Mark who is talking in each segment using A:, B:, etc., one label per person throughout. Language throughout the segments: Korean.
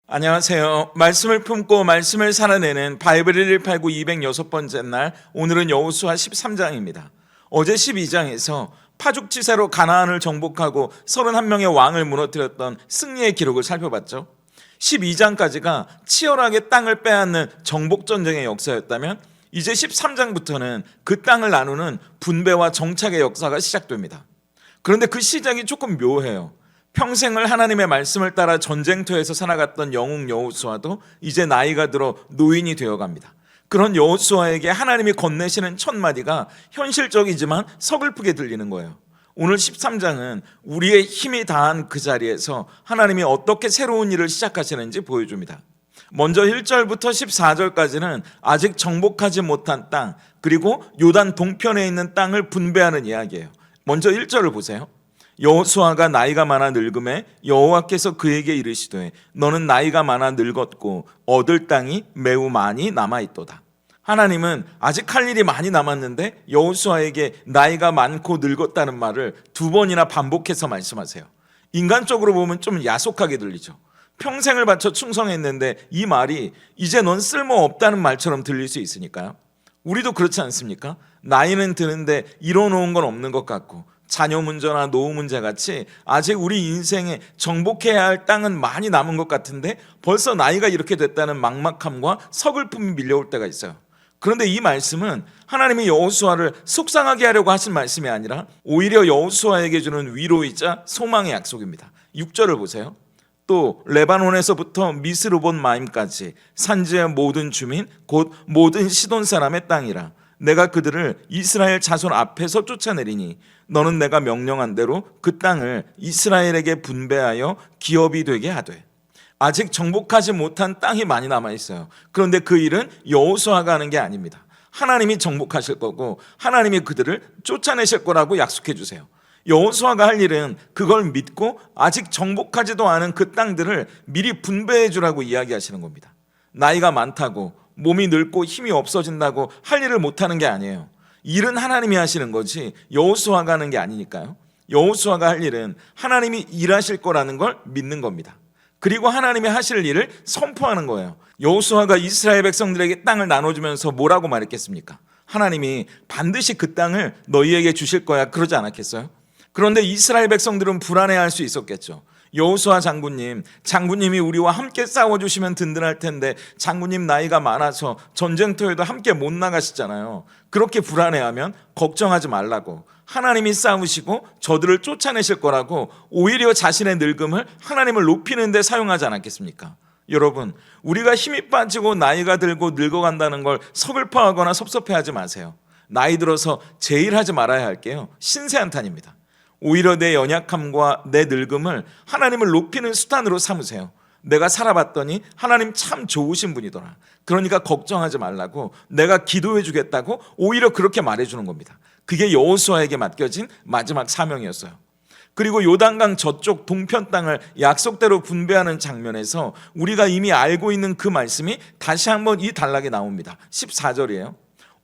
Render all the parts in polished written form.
A: 안녕하세요. 말씀을 품고 말씀을 살아내는 바이블 1189 206번째 날, 오늘은 여호수아 13장입니다. 어제 12장에서 파죽지세로 가나안을 정복하고 31명의 왕을 무너뜨렸던 승리의 기록을 살펴봤죠. 12장까지가 치열하게 땅을 빼앗는 정복전쟁의 역사였다면 이제 13장부터는 그 땅을 나누는 분배와 정착의 역사가 시작됩니다. 그런데 그 시작이 조금 묘해요. 평생을 하나님의 말씀을 따라 전쟁터에서 살아갔던 영웅 여호수아도 이제 나이가 들어 노인이 되어갑니다. 그런 여호수아에게 하나님이 건네시는 첫 마디가 현실적이지만 서글프게 들리는 거예요. 오늘 13장은 우리의 힘이 다한 그 자리에서 하나님이 어떻게 새로운 일을 시작하시는지 보여줍니다. 먼저 1절부터 14절까지는 아직 정복하지 못한 땅, 그리고 요단 동편에 있는 땅을 분배하는 이야기예요. 먼저 1절을 보세요. 여호수아가 나이가 많아 늙음에 여호와께서 그에게 이르시되 너는 나이가 많아 늙었고 얻을 땅이 매우 많이 남아있도다. 하나님은 아직 할 일이 많이 남았는데 여호수아에게 나이가 많고 늙었다는 말을 두 번이나 반복해서 말씀하세요. 인간적으로 보면 좀 야속하게 들리죠. 평생을 바쳐 충성했는데 이 말이 이제 넌 쓸모없다는 말처럼 들릴 수 있으니까요. 우리도 그렇지 않습니까? 나이는 드는데 이뤄놓은 건 없는 것 같고, 자녀 문제나 노후 문제 같이 아직 우리 인생에 정복해야 할 땅은 많이 남은 것 같은데 벌써 나이가 이렇게 됐다는 막막함과 서글픔이 밀려올 때가 있어요. 그런데 이 말씀은 하나님이 여호수아를 속상하게 하려고 하신 말씀이 아니라 오히려 여호수아에게 주는 위로이자 소망의 약속입니다. 6절을 보세요. 또 레바논에서부터 미스르본 마임까지 산지의 모든 주민 곧 모든 시돈 사람의 땅이라. 내가 그들을 이스라엘 자손 앞에서 쫓아내리니 너는 내가 명령한 대로 그 땅을 이스라엘에게 분배하여 기업이 되게 하되. 아직 정복하지 못한 땅이 많이 남아있어요. 그런데 그 일은 여호수아가 하는 게 아닙니다. 하나님이 정복하실 거고 하나님이 그들을 쫓아내실 거라고 약속해 주세요. 여호수아가 할 일은 그걸 믿고 아직 정복하지도 않은 그 땅들을 미리 분배해 주라고 이야기하시는 겁니다. 나이가 많다고 몸이 늙고 힘이 없어진다고 할 일을 못하는 게 아니에요. 일은 하나님이 하시는 거지 여호수아가 하는 게 아니니까요. 여호수아가 할 일은 하나님이 일하실 거라는 걸 믿는 겁니다. 그리고 하나님이 하실 일을 선포하는 거예요. 여호수아가 이스라엘 백성들에게 땅을 나눠주면서 뭐라고 말했겠습니까? 하나님이 반드시 그 땅을 너희에게 주실 거야, 그러지 않았겠어요? 그런데 이스라엘 백성들은 불안해할 수 있었겠죠. 여호수아 장군님이 우리와 함께 싸워주시면 든든할 텐데 장군님 나이가 많아서 전쟁터에도 함께 못 나가시잖아요. 그렇게 불안해하면 걱정하지 말라고, 하나님이 싸우시고 저들을 쫓아내실 거라고 오히려 자신의 늙음을 하나님을 높이는 데 사용하지 않았겠습니까? 여러분, 우리가 힘이 빠지고 나이가 들고 늙어간다는 걸 서글퍼하거나 섭섭해하지 마세요. 나이 들어서 제일 하지 말아야 할게요, 신세한탄입니다. 오히려 내 연약함과 내 늙음을 하나님을 높이는 수단으로 삼으세요. 내가 살아봤더니 하나님 참 좋으신 분이더라, 그러니까 걱정하지 말라고, 내가 기도해 주겠다고 오히려 그렇게 말해주는 겁니다. 그게 여호수아에게 맡겨진 마지막 사명이었어요. 그리고 요단강 저쪽 동편 땅을 약속대로 분배하는 장면에서 우리가 이미 알고 있는 그 말씀이 다시 한번 이 단락에 나옵니다. 14절이에요.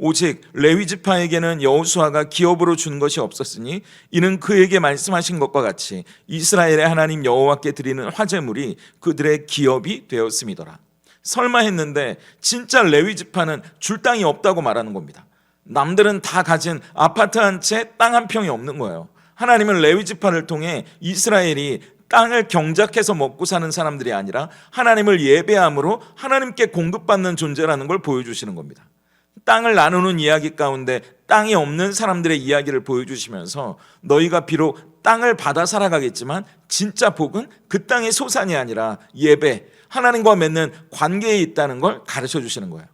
A: 오직 레위 지파에게는 여호수아가 기업으로 준 것이 없었으니 이는 그에게 말씀하신 것과 같이 이스라엘의 하나님 여호와께 드리는 화제물이 그들의 기업이 되었음이더라. 설마 했는데 진짜 레위 지파는 줄 땅이 없다고 말하는 겁니다. 남들은 다 가진 아파트 한 채, 땅 한 평이 없는 거예요. 하나님은 레위 지파를 통해 이스라엘이 땅을 경작해서 먹고 사는 사람들이 아니라 하나님을 예배함으로 하나님께 공급받는 존재라는 걸 보여주시는 겁니다. 땅을 나누는 이야기 가운데 땅이 없는 사람들의 이야기를 보여주시면서 너희가 비록 땅을 받아 살아가겠지만 진짜 복은 그 땅의 소산이 아니라 예배, 하나님과 맺는 관계에 있다는 걸 가르쳐 주시는 거예요.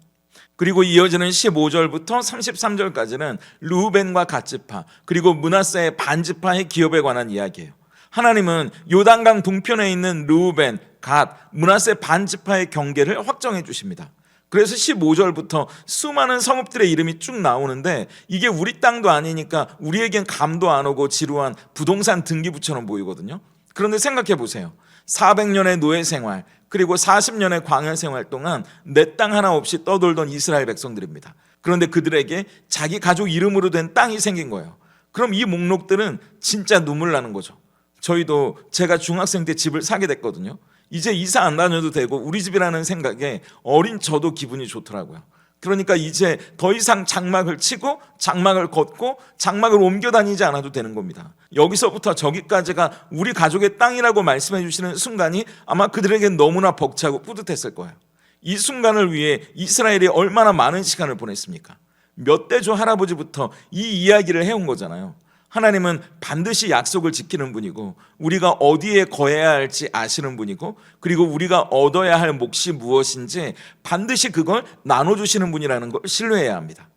A: 그리고 이어지는 15절부터 33절까지는 르우벤과 갓지파 그리고 므낫세의 반지파의 기업에 관한 이야기예요. 하나님은 요단강 동편에 있는 르우벤, 갓, 므낫세 반지파의 경계를 확정해 주십니다. 그래서 15절부터 수많은 성읍들의 이름이 쭉 나오는데 이게 우리 땅도 아니니까 우리에겐 감도 안 오고 지루한 부동산 등기부처럼 보이거든요. 그런데 생각해 보세요. 400년의 노예 생활 그리고 40년의 광야 생활 동안 내 땅 하나 없이 떠돌던 이스라엘 백성들입니다. 그런데 그들에게 자기 가족 이름으로 된 땅이 생긴 거예요. 그럼 이 목록들은 진짜 눈물 나는 거죠. 저희도 제가 중학생 때 집을 사게 됐거든요. 이제 이사 안 다녀도 되고 우리 집이라는 생각에 어린 저도 기분이 좋더라고요. 그러니까 이제 더 이상 장막을 치고 장막을 걷고 장막을 옮겨 다니지 않아도 되는 겁니다. 여기서부터 저기까지가 우리 가족의 땅이라고 말씀해 주시는 순간이 아마 그들에겐 너무나 벅차고 뿌듯했을 거예요. 이 순간을 위해 이스라엘이 얼마나 많은 시간을 보냈습니까? 몇 대조 할아버지부터 이 이야기를 해온 거잖아요. 하나님은 반드시 약속을 지키는 분이고 우리가 어디에 거해야 할지 아시는 분이고 그리고 우리가 얻어야 할 몫이 무엇인지 반드시 그걸 나눠주시는 분이라는 걸 신뢰해야 합니다.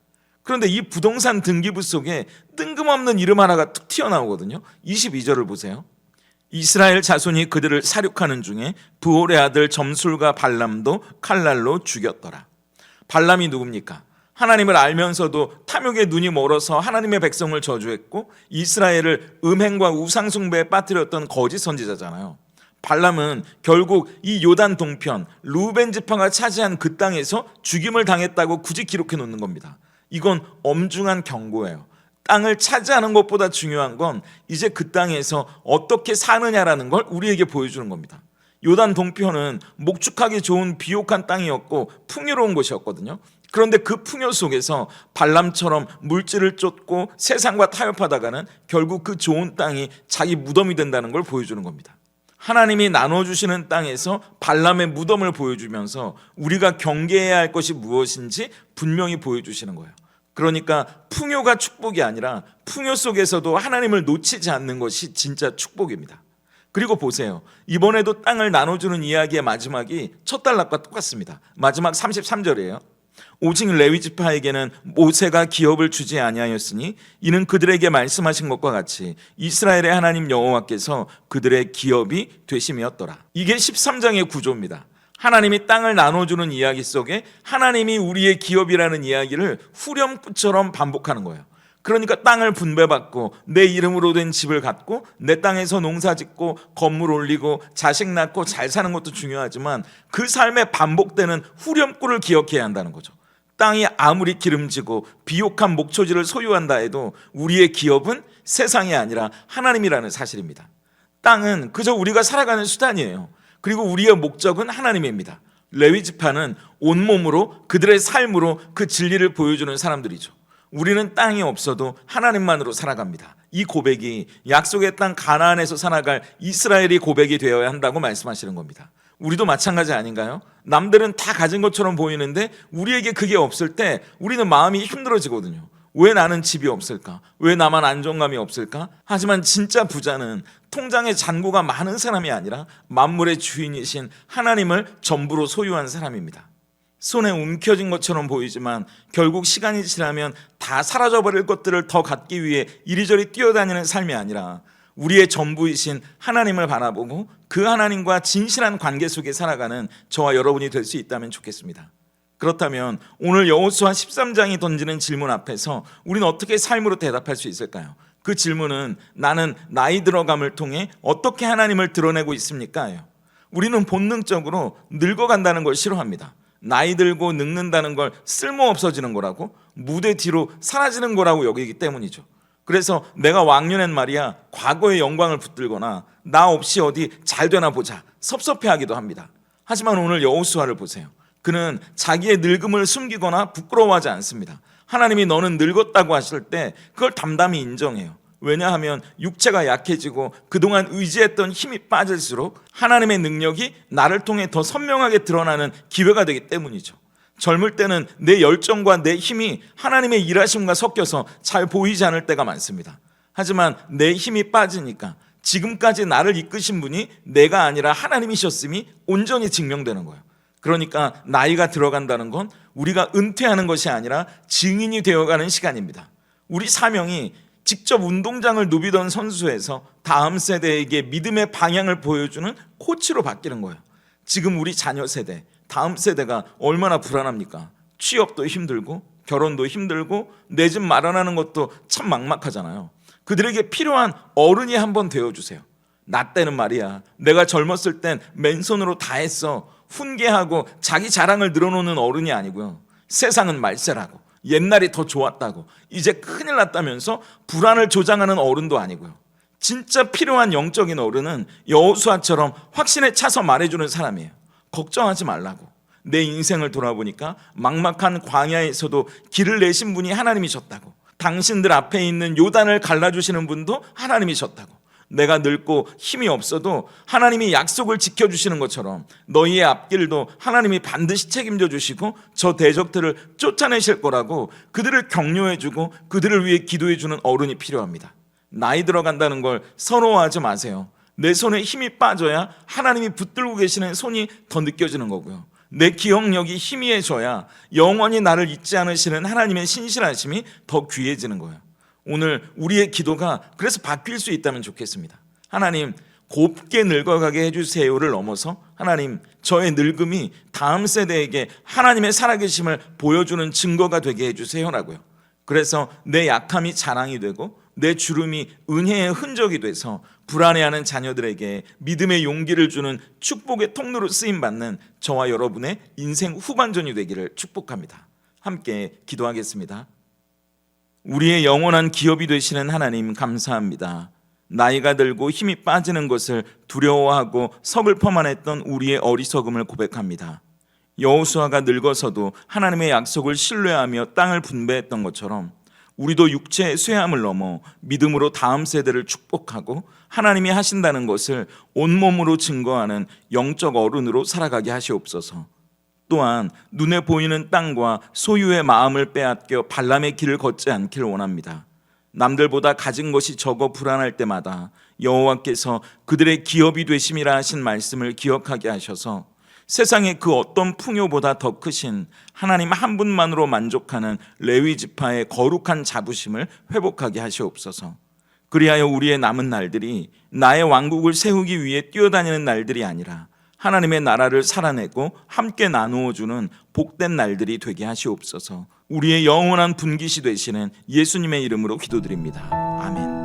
A: 그런데 이 부동산 등기부 속에 뜬금없는 이름 하나가 툭 튀어나오거든요. 22절을 보세요. 이스라엘 자손이 그들을 사륙하는 중에 부올의 아들 점술과 발람도 칼날로 죽였더라. 발람이 누굽니까? 하나님을 알면서도 탐욕의 눈이 멀어서 하나님의 백성을 저주했고 이스라엘을 음행과 우상숭배에 빠뜨렸던 거짓 선지자잖아요. 발람은 결국 이 요단 동편 루벤 지파가 차지한 그 땅에서 죽임을 당했다고 굳이 기록해 놓는 겁니다. 이건 엄중한 경고예요. 땅을 차지하는 것보다 중요한 건 이제 그 땅에서 어떻게 사느냐라는 걸 우리에게 보여주는 겁니다. 요단 동편은 목축하기 좋은 비옥한 땅이었고 풍요로운 곳이었거든요. 그런데 그 풍요 속에서 발람처럼 물질을 쫓고 세상과 타협하다가는 결국 그 좋은 땅이 자기 무덤이 된다는 걸 보여주는 겁니다. 하나님이 나눠주시는 땅에서 발람의 무덤을 보여주면서 우리가 경계해야 할 것이 무엇인지 분명히 보여주시는 거예요. 그러니까 풍요가 축복이 아니라 풍요 속에서도 하나님을 놓치지 않는 것이 진짜 축복입니다. 그리고 보세요. 이번에도 땅을 나눠주는 이야기의 마지막이 첫 단락과 똑같습니다. 마지막 33절이에요. 오직 레위 지파에게는 모세가 기업을 주지 아니하였으니 이는 그들에게 말씀하신 것과 같이 이스라엘의 하나님 여호와께서 그들의 기업이 되심이었더라. 이게 13장의 구조입니다. 하나님이 땅을 나눠주는 이야기 속에 하나님이 우리의 기업이라는 이야기를 후렴구처럼 반복하는 거예요. 그러니까 땅을 분배받고 내 이름으로 된 집을 갖고 내 땅에서 농사짓고 건물 올리고 자식 낳고 잘 사는 것도 중요하지만 그 삶에 반복되는 후렴구를 기억해야 한다는 거죠. 땅이 아무리 기름지고 비옥한 목초지를 소유한다 해도 우리의 기업은 세상이 아니라 하나님이라는 사실입니다. 땅은 그저 우리가 살아가는 수단이에요. 그리고 우리의 목적은 하나님입니다. 레위 지파는 온몸으로 그들의 삶으로 그 진리를 보여주는 사람들이죠. 우리는 땅이 없어도 하나님만으로 살아갑니다. 이 고백이 약속의 땅 가나안에서 살아갈 이스라엘이 고백이 되어야 한다고 말씀하시는 겁니다. 우리도 마찬가지 아닌가요? 남들은 다 가진 것처럼 보이는데 우리에게 그게 없을 때 우리는 마음이 힘들어지거든요. 왜 나는 집이 없을까? 왜 나만 안정감이 없을까? 하지만 진짜 부자는 통장에 잔고가 많은 사람이 아니라 만물의 주인이신 하나님을 전부로 소유한 사람입니다. 손에 움켜진 것처럼 보이지만 결국 시간이 지나면 다 사라져버릴 것들을 더 갖기 위해 이리저리 뛰어다니는 삶이 아니라 우리의 전부이신 하나님을 바라보고 그 하나님과 진실한 관계 속에 살아가는 저와 여러분이 될 수 있다면 좋겠습니다. 그렇다면 오늘 여호수아 13장이 던지는 질문 앞에서 우리는 어떻게 삶으로 대답할 수 있을까요? 그 질문은 나는 나이 들어감을 통해 어떻게 하나님을 드러내고 있습니까? 우리는 본능적으로 늙어간다는 걸 싫어합니다. 나이 들고 늙는다는 걸 쓸모없어지는 거라고, 무대 뒤로 사라지는 거라고 여기기 때문이죠. 그래서 내가 왕년엔 말이야 과거의 영광을 붙들거나 나 없이 어디 잘 되나 보자 섭섭해하기도 합니다. 하지만 오늘 여호수아를 보세요. 그는 자기의 늙음을 숨기거나 부끄러워하지 않습니다. 하나님이 너는 늙었다고 하실 때 그걸 담담히 인정해요. 왜냐하면 육체가 약해지고 그동안 의지했던 힘이 빠질수록 하나님의 능력이 나를 통해 더 선명하게 드러나는 기회가 되기 때문이죠. 젊을 때는 내 열정과 내 힘이 하나님의 일하심과 섞여서 잘 보이지 않을 때가 많습니다. 하지만 내 힘이 빠지니까 지금까지 나를 이끄신 분이 내가 아니라 하나님이셨음이 온전히 증명되는 거예요. 그러니까 나이가 들어간다는 건 우리가 은퇴하는 것이 아니라 증인이 되어가는 시간입니다. 우리 사명이 직접 운동장을 누비던 선수에서 다음 세대에게 믿음의 방향을 보여주는 코치로 바뀌는 거예요. 지금 우리 자녀 세대, 다음 세대가 얼마나 불안합니까? 취업도 힘들고 결혼도 힘들고 내 집 마련하는 것도 참 막막하잖아요. 그들에게 필요한 어른이 한번 되어주세요. 나 때는 말이야 내가 젊었을 땐 맨손으로 다 했어. 훈계하고 자기 자랑을 늘어놓는 어른이 아니고요. 세상은 말세라고, 옛날이 더 좋았다고, 이제 큰일 났다면서 불안을 조장하는 어른도 아니고요. 진짜 필요한 영적인 어른은 여호수아처럼 확신에 차서 말해주는 사람이에요. 걱정하지 말라고. 내 인생을 돌아보니까 막막한 광야에서도 길을 내신 분이 하나님이셨다고. 당신들 앞에 있는 요단을 갈라주시는 분도 하나님이셨다고. 내가 늙고 힘이 없어도 하나님이 약속을 지켜주시는 것처럼 너희의 앞길도 하나님이 반드시 책임져 주시고 저 대적들을 쫓아내실 거라고 그들을 격려해주고 그들을 위해 기도해주는 어른이 필요합니다. 나이 들어간다는 걸 서러워하지 마세요. 내 손에 힘이 빠져야 하나님이 붙들고 계시는 손이 더 느껴지는 거고요. 내 기억력이 희미해져야 영원히 나를 잊지 않으시는 하나님의 신실하심이 더 귀해지는 거예요. 오늘 우리의 기도가 그래서 바뀔 수 있다면 좋겠습니다. 하나님, 곱게 늙어가게 해주세요를 넘어서 하나님, 저의 늙음이 다음 세대에게 하나님의 살아계심을 보여주는 증거가 되게 해주세요라고요. 그래서 내 약함이 자랑이 되고 내 주름이 은혜의 흔적이 돼서 불안해하는 자녀들에게 믿음의 용기를 주는 축복의 통로로 쓰임받는 저와 여러분의 인생 후반전이 되기를 축복합니다. 함께 기도하겠습니다. 우리의 영원한 기업이 되시는 하나님 감사합니다. 나이가 들고 힘이 빠지는 것을 두려워하고 서글퍼만 했던 우리의 어리석음을 고백합니다. 여호수아가 늙어서도 하나님의 약속을 신뢰하며 땅을 분배했던 것처럼 우리도 육체의 쇠함을 넘어 믿음으로 다음 세대를 축복하고 하나님이 하신다는 것을 온몸으로 증거하는 영적 어른으로 살아가게 하시옵소서. 또한 눈에 보이는 땅과 소유의 마음을 빼앗겨 발람의 길을 걷지 않기를 원합니다. 남들보다 가진 것이 적어 불안할 때마다 여호와께서 그들의 기업이 되심이라 하신 말씀을 기억하게 하셔서 세상의 그 어떤 풍요보다 더 크신 하나님 한 분만으로 만족하는 레위 지파의 거룩한 자부심을 회복하게 하시옵소서. 그리하여 우리의 남은 날들이 나의 왕국을 세우기 위해 뛰어다니는 날들이 아니라 하나님의 나라를 살아내고 함께 나누어 주는 복된 날들이 되게 하시옵소서. 우리의 영원한 분깃이 되시는 예수님의 이름으로 기도드립니다. 아멘.